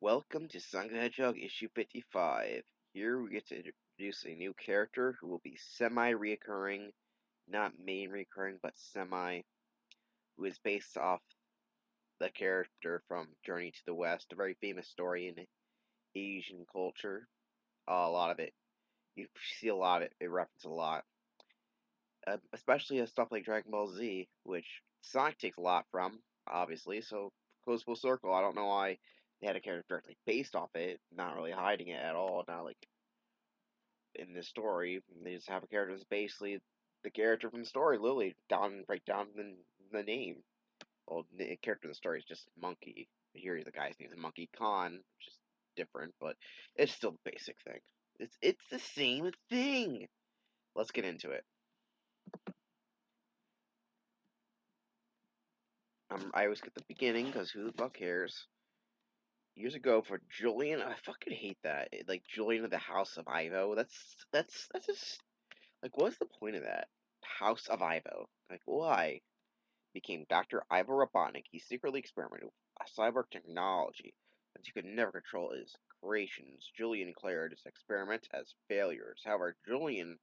Welcome to Sonic the Hedgehog issue 55. Here we get to introduce a new character who will be semi-reoccurring, not main recurring, but semi, who is based off the character from Journey to the West, a very famous story in Asian culture. A lot of it, you see a lot of it referenced a lot, especially stuff like Dragon Ball Z, which Sonic takes a lot from, obviously, so goes full circle. I don't know why they had a character directly based off it, not really hiding it at all, not like in the story. They just have a character that's basically the character from the story, Lily, right down the name. Well, the character in the story is just Monkey. Here, the guy's name is Monkey Khan, which is different, but it's still the basic thing. It's the same thing. Let's get into it. I always get the beginning because who the fuck cares? Years ago for Julian, I fucking hate that. Like Julian of the House of Ivo. That's just like what's the point of that? House of Ivo. Like why? Became Dr. Ivo Robotnik. He secretly experimented with cyborg technology, since he could never control his creations. Julian declared his experiments as failures. However, when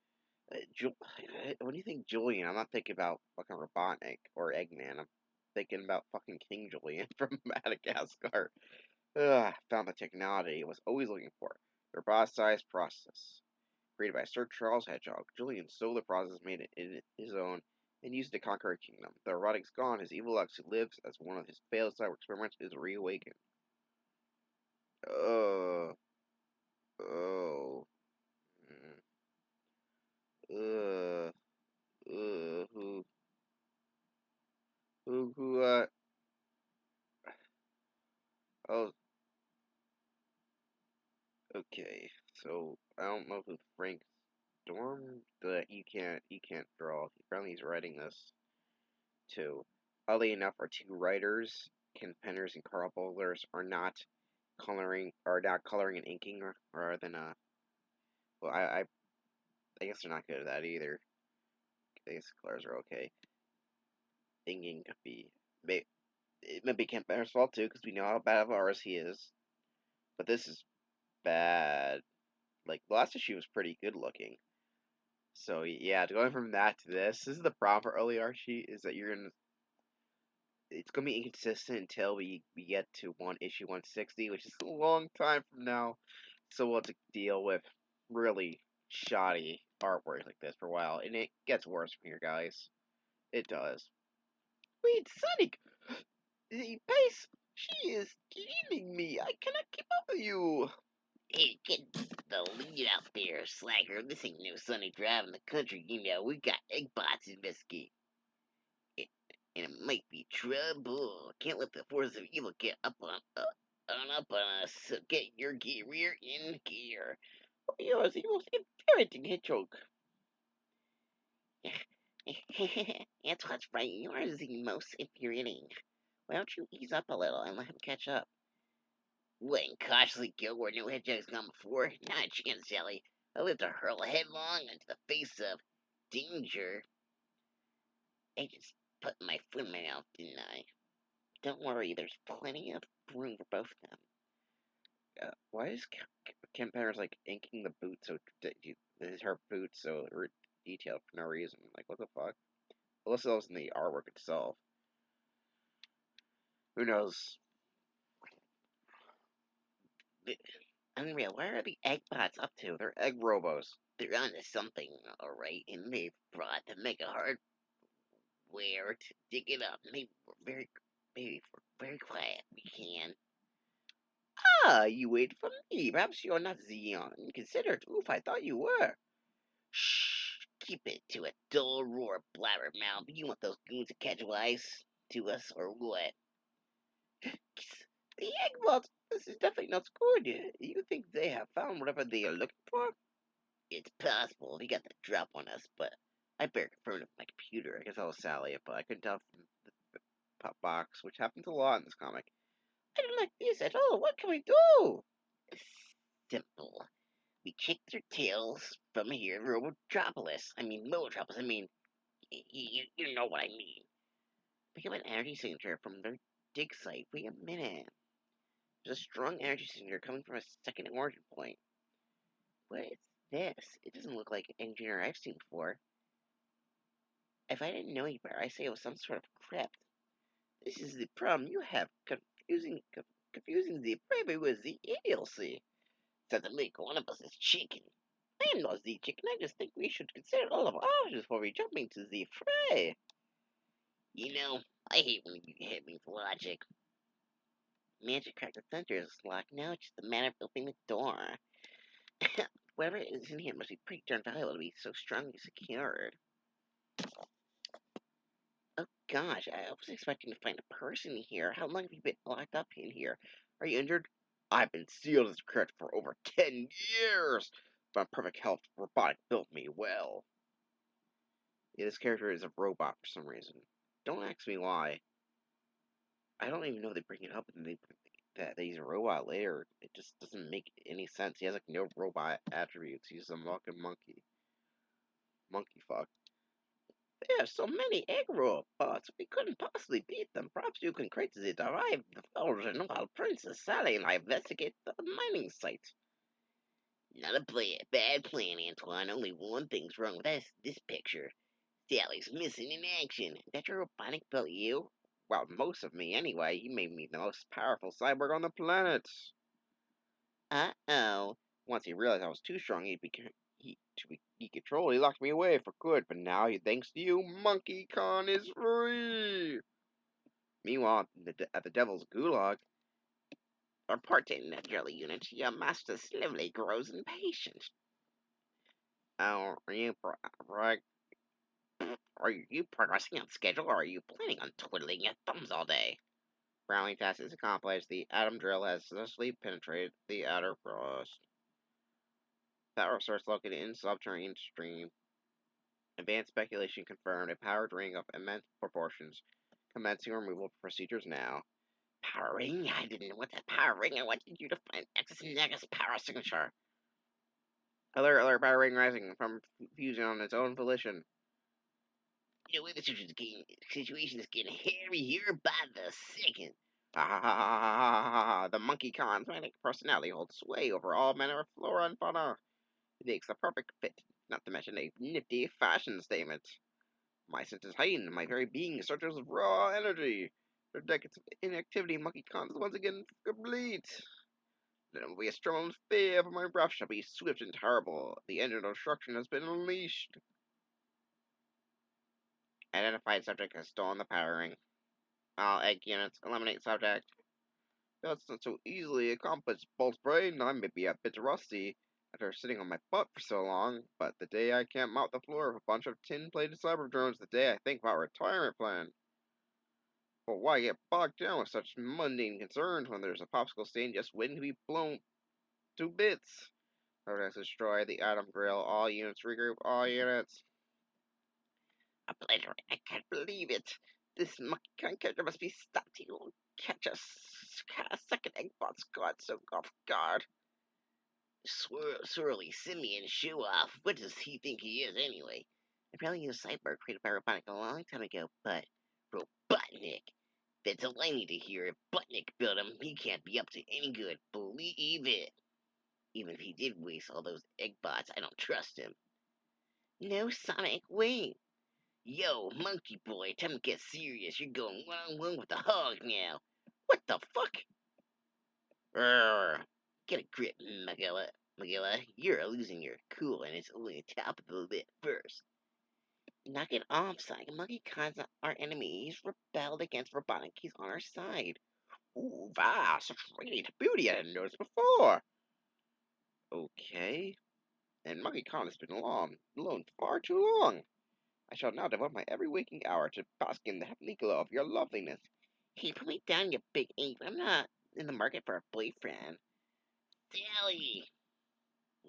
you think Julian, I'm not thinking about fucking Robotnik or Eggman. I'm thinking about fucking King Julian from Madagascar. Found the technology he was always looking for. The robot-sized process. Created by Sir Charles Hedgehog, Julian stole the process, made it in his own, and used it to conquer a kingdom. The erotic's gone, his evil ex who lives as one of his failed cyber experiments is reawakened. Oh, oh, mm, uh, who, who, oh, okay. So, I don't know who Frank Storm, that you can't draw. Apparently he's writing this, too. Oddly enough, our two writers, Ken Penners and Carl Bowlers, are not coloring and inking rather than well I guess they're not good at that either. I guess colors are okay. Inking could be it may be Kent Benner's fault too because we know how bad of ours he is. But this is bad. Like the last issue was pretty good looking. So yeah, going from that to this is the problem for early Archie is that it's gonna be inconsistent until we get to issue 160, which is a long time from now. So we'll have to deal with really shoddy artwork like this for a while, and it gets worse from here, guys. It does. Wait, Sonic! The pace! She is killing me! I cannot keep up with you! Hey, get the lead out there, slacker. This ain't no sunny drive in the country. We got egg bots to investigate. It, and it might be trouble. Can't let the forces of evil get up on us. So get your gear in gear. Oh, you are the most infuriating hedgehog. That's what's right. You are the most infuriating. Why don't you ease up a little and let him catch up? Wouldn't cautiously go where no hedgehog's gone before. Not a chance, Sally. I live to hurl headlong into the face of danger. I just put my foot in my mouth, didn't I? Don't worry, there's plenty of room for both of them. Why is Kim Penner's like inking the boot so her boot so detailed for no reason? Like what the fuck? Unless it was in the artwork itself. Who knows? Unreal, where are the egg bots up to? They're egg robos. They're onto something, alright, and they've brought the mega hardware to dig it up. Maybe we're very quiet, we can. Ah, you wait for me. Perhaps you're not the considerate oof I thought you were. Shh, keep it to a dull roar, blabbermouth. You want those goons to catch wise to us, or what? The Eggbots, this is definitely not good. You think they have found whatever they are looking for? It's possible they got the drop on us, but I better confirm it with my computer. I guess that was Sally, but I couldn't tell from the pop box, which happens a lot in this comic. I don't like this at all. What can we do? Simple. We kick their tails from here, Robotropolis. Motropolis. You know what I mean. Pick up an energy signature from their dig site. Wait a minute. There's a strong energy signature coming from a second origin point. What is this? It doesn't look like an engineer I've seen before. If I didn't know any better, I'd say it was some sort of crypt. This is the problem you have, confusing the baby with the idiocy. Doesn't make one of us is chicken. I am not the chicken, I just think we should consider all of our options before we jump into the fray. You know, I hate when you hit me with logic. Magic cracked the center is locked, now it's just a matter of opening the door. Whatever is in here must be pretty darn valuable to be so strongly secured. Oh gosh, I was expecting to find a person here. How long have you been locked up in here? Are you injured? I've been sealed as a crypt for over 10 years! But perfect health, robotic built me well. Yeah, this character is a robot for some reason. Don't ask me why. I don't even know they bring it up and that he's a robot later. It just doesn't make any sense. He has like no robot attributes. He's a fucking monkey. Monkey fuck. There are so many egg robots, we couldn't possibly beat them. Perhaps you can create the derived version while Princess Sally and I investigate the mining site. Not a bad plan, Antoine. Only one thing's wrong with this picture. Sally's missing in action. That your robotic built you? Well, most of me anyway. He made me the most powerful cyborg on the planet. Uh-oh. Once he realized I was too strong, to be controlled. He locked me away for good, but now, thanks to you, Monkey Khan is free. Meanwhile, at the Devil's Gulag, reporting that jelly unit, your master slowly grows impatient. Oh, are you progressing on schedule, or are you planning on twiddling your thumbs all day? Browning task is accomplished. The atom drill has successfully penetrated the outer crust. Power source located in subterranean stream. Advanced speculation confirmed a powered ring of immense proportions. Commencing removal procedures now. Power ring? I didn't want that power ring. I wanted you to find X's Negus power signature. Alert, power ring rising from fusion on its own volition. You know, the situation is getting hairy here by the second. The monkey Khan's manic personality holds sway over all manner of flora and fauna. It makes a perfect fit, not to mention a nifty fashion statement. My senses heightened, my very being surges with raw energy. For decades of inactivity, Monkey Khan is once again complete. There will be a strong fear, for my breath shall be swift and terrible. The engine of destruction has been unleashed. Identified subject has stolen the power ring. All egg units, eliminate subject. That's not so easily accomplished, Bolt's brain. I may be a bit rusty after sitting on my butt for so long, but the day I can't mop the floor with a bunch of tin-plated cyber drones, the day I think about a retirement plan. But why get bogged down with such mundane concerns when there's a popsicle stain just waiting to be blown to bits? Codex destroy the atom grill. All units regroup. All units. A pleasure. I can't believe it. This monkey character must be stopped. He will catch us. A second egg bot's got so off guard. Swirly simian show off. What does he think he is anyway? Apparently he's a cyborg created by Robotic a long time ago, but Robotnik. That's all I need to hear. If Butnick built him, he can't be up to any good. Believe it. Even if he did waste all those egg bots, I don't trust him. No, Sonic, wait. Yo, monkey boy, time to get serious. You're going one-on-one with the hog now. What the fuck? Urgh. Get a grip, Magilla. You're losing your cool, and it's only the top of the lid first. Knock it off, Sonic. Monkey Khan's not our enemy. He's rebelled against Robotic. He's on our side. Ooh, wow, such radiant beauty I hadn't noticed before. Okay. And Monkey Khan has been alone far too long. I shall now devote my every waking hour to bask in the heavenly glow of your loveliness. Hey, put me down, you big ape. I'm not in the market for a boyfriend. Sally!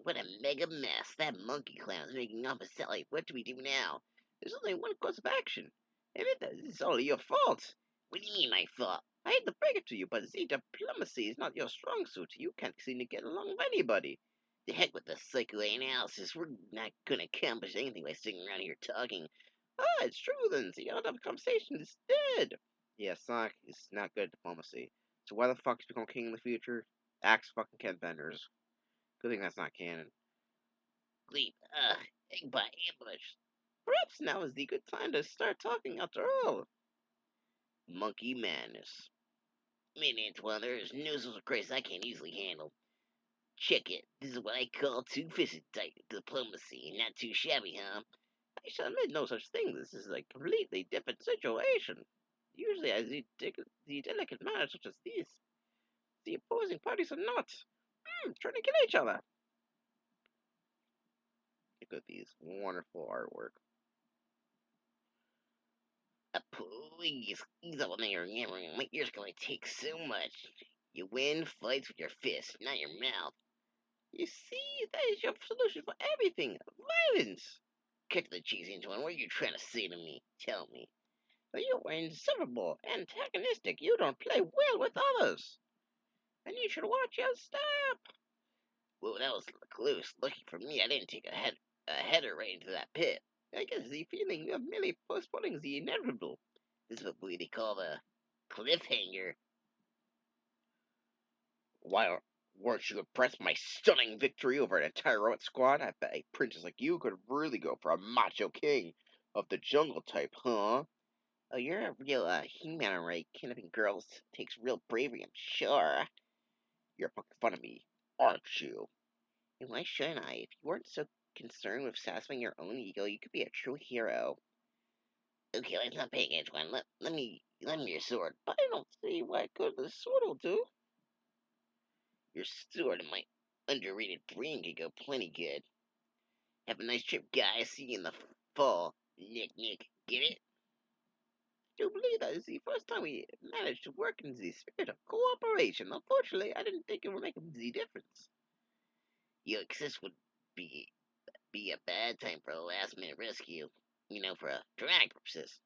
What a mega mess. That monkey clown is making off with Sally. What do we do now? There's only one course of action. And it's all your fault. What do you mean, my fault? I hate to break it to you, but see, diplomacy is not your strong suit. You can't seem to get along with anybody. The heck with the psychoanalysis. We're not gonna accomplish anything by sitting around here talking. Ah, it's true then. See, I'll have a conversation instead. Yeah, Sonic is not good at diplomacy. So why the fuck is he become king in the future? Axe fucking Ken Benders. Good thing that's not canon. Leap, egg by ambush. Perhaps now is the good time to start talking after all. Monkey madness. Me and Antoine, there's no social crisis I can't easily handle. Check it. This is what I call two-fisted diplomacy. Not too shabby, huh? I shall admit no such thing. This is a completely different situation. Usually, I see the delicate matters such as these. The opposing parties are not trying to kill each other. Look at these wonderful artwork. Please, ease up on your yammering. My ears can only take so much. You win fights with your fists, not your mouth. You see, that is your solution for everything. Violence. Kick the cheese into one. What are you trying to say to me? Tell me. But you are insufferable, antagonistic. You don't play well with others. And you should watch your step. Well, that was close. Lucky for me, I didn't take a header right into that pit. I guess the feeling of merely postponing the inevitable. This is what they call the cliffhanger. Why weren't you impressed by my stunning victory over an entire robot squad? I bet a princess like you could really go for a macho king of the jungle type, huh? Oh, you're a real He-Man, right? Kidnapping girls takes real bravery, I'm sure. You're poking fun of me, aren't you? And why shouldn't I? If you weren't so concerned with satisfying your own ego, you could be a true hero. Okay, let's not pay Antoine. Lend me your sword. But I don't see what good the sword will do. Your sword and my underrated brain could go plenty good. Have a nice trip, guys. See you in the fall. Nick, Nick, get it? I do believe that is the first time we managed to work in the spirit of cooperation. Unfortunately, I didn't think it would make the difference. Your success would be a bad time for a last minute rescue. For dramatic purposes.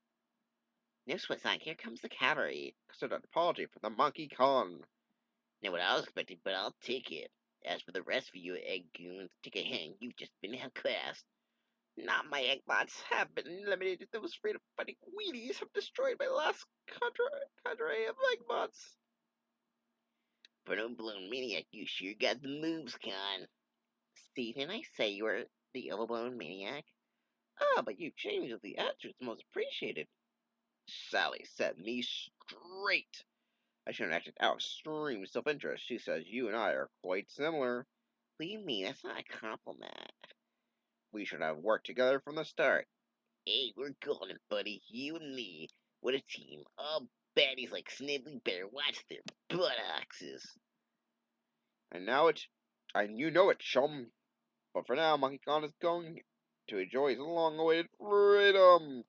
No sweat, Sonic. Here comes the cavalry. Consider an apology for the monkey con. Not what I was expecting, but I'll take it. As for the rest of you egg goons, take a hang. You've just been outclassed. Not my eggbots have been eliminated. Those afraid of fighting wheelies have destroyed my last cadre of eggbots. For an overblown maniac, you sure got the moves, Con. See, didn't I say you were the overblown maniac? Ah, but you changed the attitude's most appreciated. Sally set me straight. I shouldn't have acted out of extreme self-interest. She says you and I are quite similar. What do you mean? That's not a compliment. We should have worked together from the start. Hey, we're golden, buddy. You and me. What a team. All baddies like Snivelly better watch their buttocks. And you know it, chum. But for now, Monkey Kong is going to enjoy his long-awaited freedom.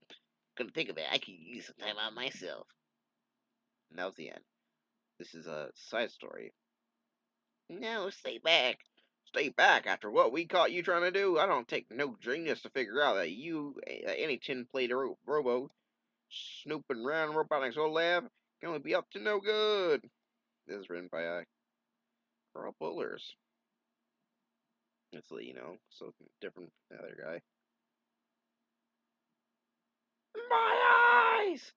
Come to think of it, I could use some time out myself. And that was the end. This is a side story. No, stay back. Stay back after what we caught you trying to do. I don't take no genius to figure out that any tin-plate robo, snooping around robotics old lab, can only be up to no good. This is written by Carl Bullers. It's, so different from the other guy. My eyes!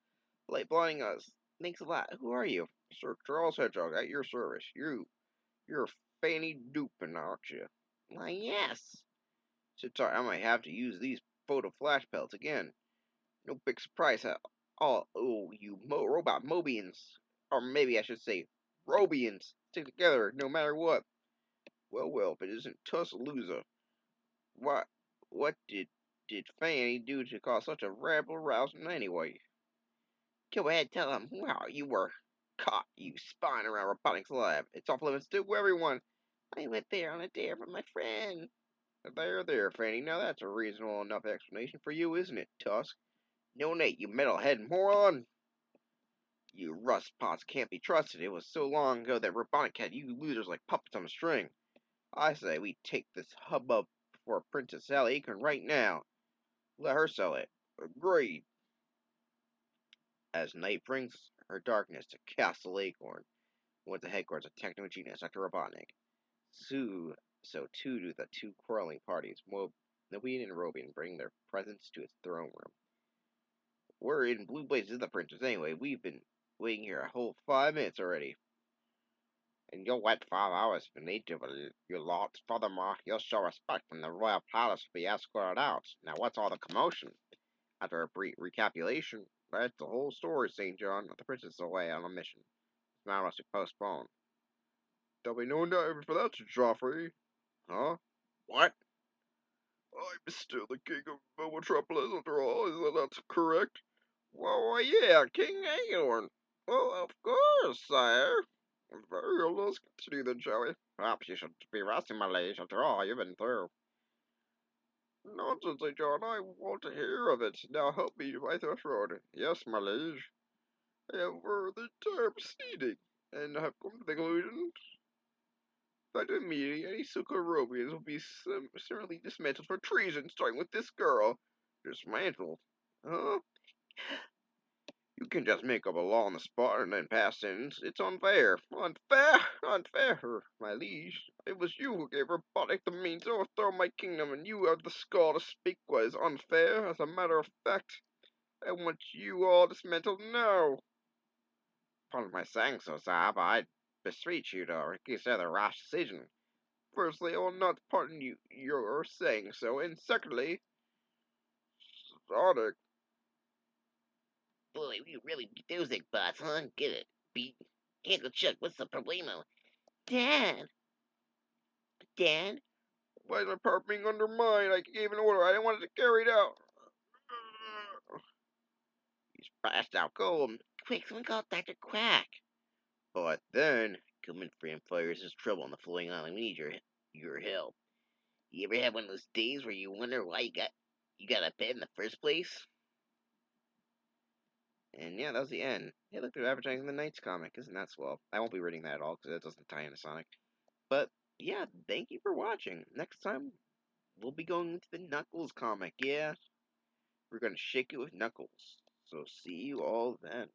Light blinding us. Thanks a lot. Who are you? Sir Charles Hedgehog, at your service. You're Fanny Dupin, aren't you? Why, yes. So sorry, I might have to use these photo flash pelts again. No big surprise at all. Oh, you robot Mobians. Or maybe I should say Robians. Stick together no matter what. Well, if it isn't Tuscaloosa. What, what did Fanny do to cause such a rabble rousing anyway? Go ahead, tell him. Wow, you were caught, you spying around Robotics Lab. It's off limits to everyone. I went there on a dare from my friend. There, Fanny. Now that's a reasonable enough explanation for you, isn't it, Tusk? No, Nate, you metalhead moron! You rust pots can't be trusted. It was so long ago that Robotic had you losers like puppets on a string. I say we take this hubbub before Princess Sally Acorn right now. Let her sell it. Agreed. As night brings her darkness to Castle Acorn, went the headquarters of Technogenius Dr. Robotnik. So too do the two quarreling parties, Nobian and Robian, bring their presents to its throne room. We're in blue blazes, the princess, anyway. We've been waiting here a whole 5 minutes already. And you'll wait 5 hours if you need to, but you lot. Furthermore, you'll show respect when the royal palace will be escorted out. Now, what's all the commotion? After a brief recapitulation, that's the whole story, St. John. The princess is away on a mission. Now must be postponed. There'll be no time for that, Joffrey. Huh? What? I'm still the king of Metropolis after all, is that correct? Well, yeah, King Aegon. Well, of course, sire. Very well, let's continue then, shall we? Perhaps you should be resting, my liege, after all you've been through. Nonsense, John, I want to hear of it. Now help me to my threshold. Yes, my liege. I have heard the entire proceeding, and have come to the conclusion that immediately any Sukarobians will be certainly dismantled for treason, starting with this girl. Dismantled? Huh? You can just make up a law on the spot and then pass sentence. It's unfair. Unfair? Unfair, my liege. It was you who gave Robotic the means to overthrow my kingdom, and you have the skull to speak what is unfair. As a matter of fact, I want you all dismantled now. Pardon my saying so, sir, but I beseech you to reconsider the rash decision. Firstly, I will not pardon you your saying so, and secondly, Sonic, Boy, we really music bots, huh? Get it? Beat. Uncle Chuck, what's the problemo? Dad, Dad, why is my part being undermined? I gave an order. I didn't want it carried out. He's passed out cold. quick, someone call Dr. Quack. But then, coming freedom fighters is trouble on the floating island. We need your help. You ever had one of those days where you wonder why you got a bed in the first place? And yeah, that was the end. Hey, look, they're advertising the Knights comic. Isn't that swell? I won't be reading that at all because that doesn't tie into Sonic. But yeah, thank you for watching. Next time, we'll be going into the Knuckles comic. Yeah, we're gonna shake it with Knuckles. So see you all then.